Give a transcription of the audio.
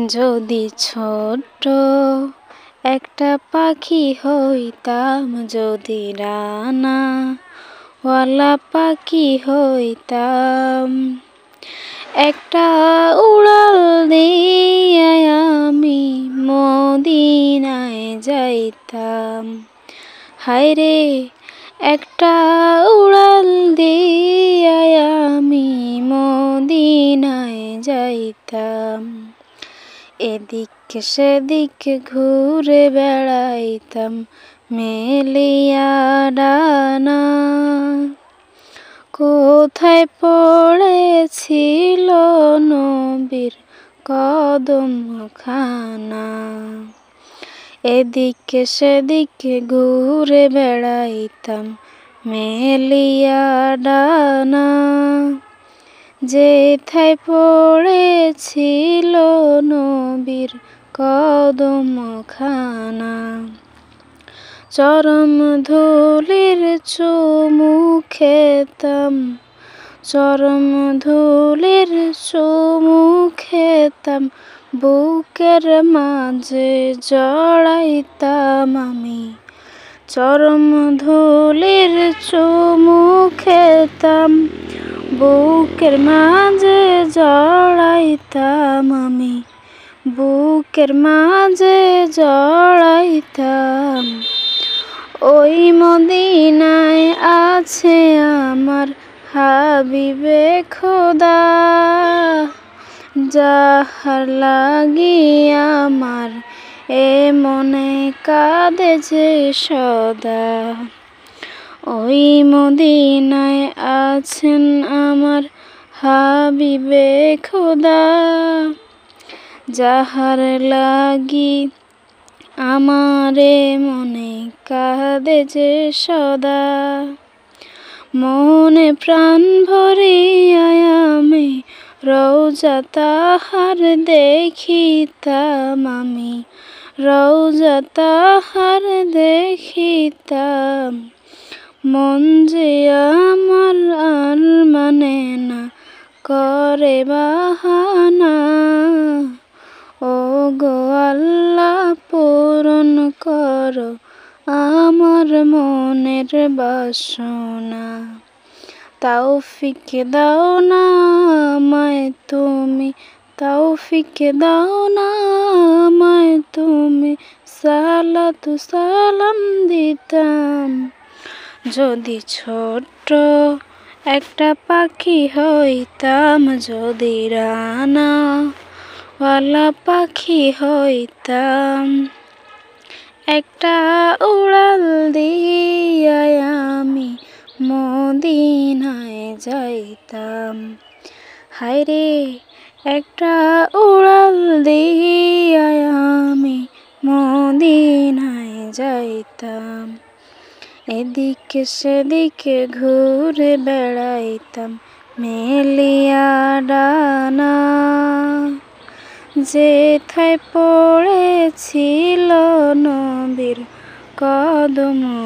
যদি ছোট্ট একটা পাখি হইতাম, যদি ডানাওয়ালা পাখি হইতাম, একটা উড়াল দিয়ে আমি মদিনায় যাইতাম। হায়রে একটা উড়াল দিয়ে আমি মদিনায় যাইতাম। এদিকে সেদিকে ঘুরে বেড়াইতাম মেলিয়া ডানা। কোথায় পড়েছিল নবীর কদমখানা। এদিকে সেদিকে ঘুরে বেড়াইতাম মেলিয়া ডানা। যেথায় পড়েছিল নবীর কদমখানা। চরম ধুলির চুমু খেতাম, চরম ধুলির চুমু খেতাম, বুকের মাঝে জড়াইতাম আমি। চরম ধুলির চুমু খেতাম, বুকের মাঝে জড়াইতাম আমি, বুকের মাঝে জড়াইতাম। ওই মদিনায় আছে আমার হাবিবে খোদা, যাহার লাগি আমার এ মনে কাঁদে যে সদা। ওই মদিনায় আছেন আমার হাবিবে খোদা, যাহার লাগি আমারে মনে কাঁদে যে সদা। মনে প্রাণ ভরিয়া আমি রওজা তাহার দেখিতাম আমি, রওজা তাহার দেখিতাম। মন যে আমার আর মানে না, করে বাহানা। ও গো আল্লাহ পূরণ করো আমার মনের বাসনা। তৌফিক দাও না আমায় তুমি, তৌফিক দাও না আমায় তুমি, সালাতু সালাম দিতাম। যদি ছোট্ট একটা পাখি হইতাম, যদি ডানাওয়ালা পাখি হইতাম, একটা উড়াল দিয়ে আমি মদিনায় যাইতাম। হায়রে একটা উড়াল দিয়ে আমি মদিনায় যাইতাম। এদিকে সেদিকে ঘুরে বেড়াইতাম মেলিয়া ডানা। যেথায় পড়েছিল নবীর কদমখানা।